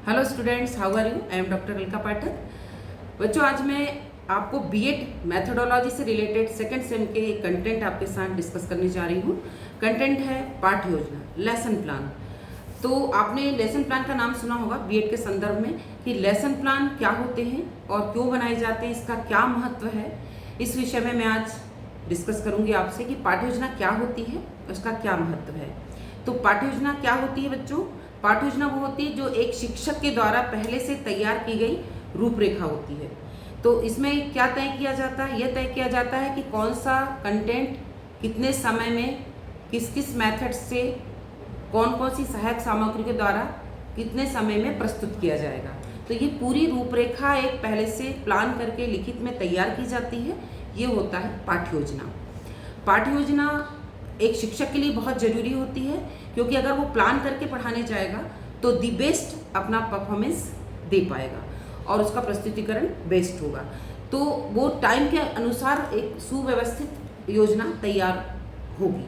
Hello students, how are you? I am doctor Alka Pathak. बच्चों, आज मैं आपको बीएड मैथोडोलॉजी से रिलेटेड सेकंड सेम के कंटेंट आपके साथ डिस्कस करने जा रही हूँ। कंटेंट है पाठ योजना, लेसन प्लान। तो आपने लेसन प्लान का नाम सुना होगा बीएड के संदर्भ में कि लेसन प्लान क्या होते हैं और क्यों बनाए जाते हैं, इसका क्या महत्व है। इस विषय में मैं आज डिस्कस करूँगी आपसे कि पाठ योजना क्या होती है, उसका क्या महत्व है। तो पाठ योजना क्या होती है बच्चों? पाठ योजना वो होती है जो एक शिक्षक के द्वारा पहले से तैयार की गई रूपरेखा होती है। तो इसमें क्या तय किया जाता है? यह तय किया जाता है कि कौन सा कंटेंट कितने समय में, किस किस मेथड से, कौन कौन सी सहायक सामग्री के द्वारा कितने समय में प्रस्तुत किया जाएगा। तो ये पूरी रूपरेखा एक पहले से प्लान करके लिखित में तैयार की जाती है। ये होता है पाठ योजना। पाठ योजना एक शिक्षक के लिए बहुत ज़रूरी होती है, क्योंकि अगर वो प्लान करके पढ़ाने जाएगा तो दी बेस्ट अपना परफॉर्मेंस दे पाएगा और उसका प्रस्तुतिकरण बेस्ट होगा। तो वो टाइम के अनुसार एक सुव्यवस्थित योजना तैयार होगी।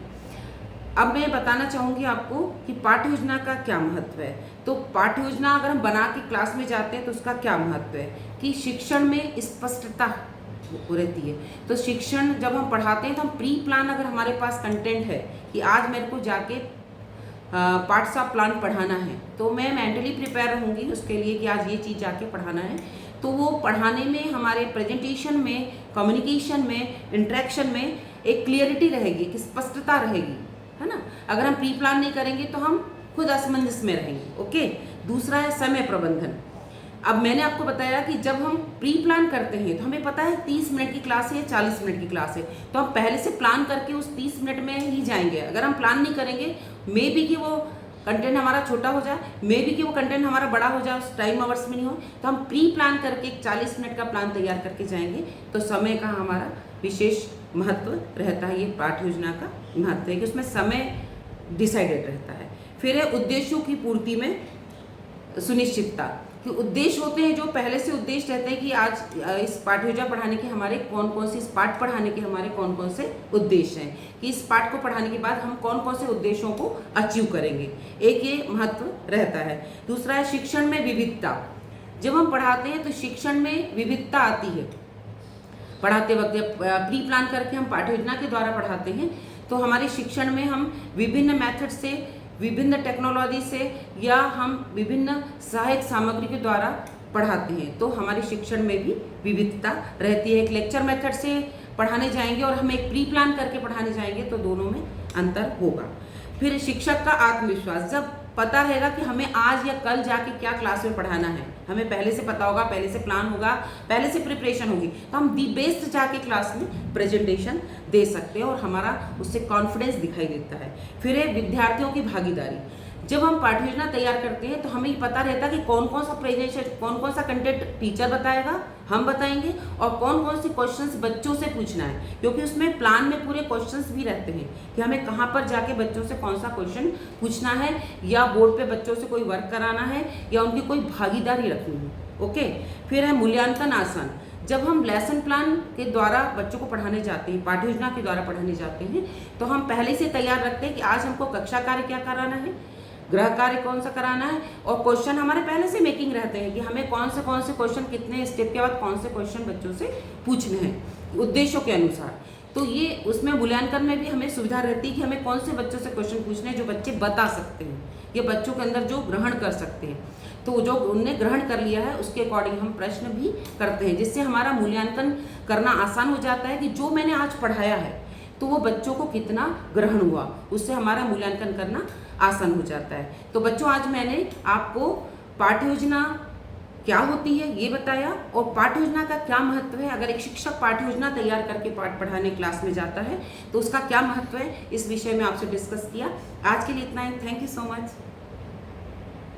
अब मैं बताना चाहूँगी आपको कि पाठ योजना का क्या महत्व है। तो पाठ योजना अगर हम बना के क्लास में जाते हैं तो उसका क्या महत्व है कि शिक्षण में स्पष्टता रहती है। तो शिक्षण जब हम पढ़ाते हैं तो हम प्री प्लान, अगर हमारे पास कंटेंट है कि आज मेरे को जाके पाठ सा प्लान पढ़ाना है, तो मैं मेंटली प्रिपेयर रहूँगी उसके लिए कि आज ये चीज़ जाके पढ़ाना है। तो वो पढ़ाने में, हमारे प्रेजेंटेशन में, कम्युनिकेशन में, इंटरेक्शन में एक क्लियरिटी रहेगी, कि स्पष्टता रहेगी, है ना। अगर हम प्री प्लान नहीं करेंगे तो हम खुद असमंजस में रहेंगे। ओके। दूसरा है समय प्रबंधन। अब मैंने आपको बताया कि जब हम प्री प्लान करते हैं तो हमें पता है 30 मिनट की क्लास है, 40 मिनट की क्लास है, तो हम पहले से प्लान करके उस 30 मिनट में ही जाएंगे। अगर हम प्लान नहीं करेंगे, मे बी कि वो कंटेंट हमारा छोटा हो जाए, मे बी कि वो कंटेंट हमारा बड़ा हो जाए, उस टाइम आवर्स में नहीं हो, तो हम प्री प्लान करके 40 मिनट का प्लान तैयार करके जाएंगे। तो समय का हमारा विशेष महत्व रहता है। ये पाठ योजना का महत्व है कि उसमें समय डिसाइडेड रहता है। फिर है उद्देश्यों की पूर्ति में सुनिश्चितता, कि उद्देश्य होते हैं जो पहले से उद्देश्य रहते हैं कि आज इस पाठ योजना पढ़ाने के हमारे कौन कौन से, इस पाठ पढ़ाने के हमारे कौन कौन से उद्देश्य हैं, कि इस पाठ को पढ़ाने के बाद हम कौन कौन से उद्देश्यों को अचीव करेंगे। एक ये महत्व रहता है। दूसरा है शिक्षण में विविधता। जब हम पढ़ाते हैं तो शिक्षण में विविधता आती है। पढ़ाते वक्त प्री प्लान करके हम पाठ योजना के द्वारा पढ़ाते हैं तो हमारे शिक्षण में हम विभिन्न मेथड से, विभिन्न टेक्नोलॉजी से, या हम विभिन्न सहायक सामग्री के द्वारा पढ़ाते हैं, तो हमारे शिक्षण में भी विविधता रहती है। एक लेक्चर मेथड से पढ़ाने जाएंगे और हम एक प्री प्लान करके पढ़ाने जाएंगे तो दोनों में अंतर होगा। फिर शिक्षक का आत्मविश्वास। जब पता रहेगा कि हमें आज या कल जाके क्या क्लास में पढ़ाना है, हमें पहले से पता होगा, पहले से प्लान होगा, पहले से प्रिपरेशन होगी, तो हम दी बेस्ट जाके क्लास में प्रेजेंटेशन दे सकते हैं और हमारा उससे कॉन्फिडेंस दिखाई देता है। फिर है विद्यार्थियों की भागीदारी। जब हम पाठ योजना तैयार करते हैं तो हमें पता रहता है कि कौन कौन सा प्रेजेंटेशन, कौन कौन सा कंटेंट टीचर बताएगा, हम बताएंगे, और कौन कौन से क्वेश्चंस बच्चों से पूछना है, क्योंकि उसमें प्लान में पूरे क्वेश्चंस भी रहते हैं कि हमें कहाँ पर जाके बच्चों से कौन सा क्वेश्चन पूछना है, या बोर्ड पे बच्चों से कोई वर्क कराना है, या उनकी कोई भागीदारी रखनी है। ओके। फिर है मूल्यांकन आसान। जब हम लेसन प्लान के द्वारा बच्चों को पढ़ाने जाते हैं, पाठ योजना के द्वारा पढ़ाने जाते हैं, तो हम पहले से तैयार रखते हैं कि आज हमको कक्षा कार्य क्या कराना है, गृह कार्य कौन सा कराना है, और क्वेश्चन हमारे पहले से मेकिंग रहते हैं कि हमें कौन से क्वेश्चन, कितने स्टेप के बाद कौन से क्वेश्चन बच्चों से पूछने हैं उद्देश्यों के अनुसार। तो ये उसमें मूल्यांकन में भी हमें सुविधा रहती है कि हमें कौन से बच्चों से क्वेश्चन पूछने हैं जो बच्चे बता सकते हैं, ये बच्चों के अंदर जो ग्रहण कर सकते हैं। तो जो उनने ग्रहण कर लिया है उसके अकॉर्डिंग हम प्रश्न भी करते हैं, जिससे हमारा मूल्यांकन करना आसान हो जाता है कि जो मैंने आज पढ़ाया है तो वो बच्चों को कितना ग्रहण हुआ, उससे हमारा मूल्यांकन करना आसान हो जाता है। तो बच्चों, आज मैंने आपको पाठ योजना क्या होती है ये बताया और पाठ योजना का क्या महत्व है। अगर एक शिक्षक पाठ योजना तैयार करके पाठ पढ़ाने क्लास में जाता है तो उसका क्या महत्व है, इस विषय में आपसे डिस्कस किया। आज के लिए इतना ही। Thank you so much.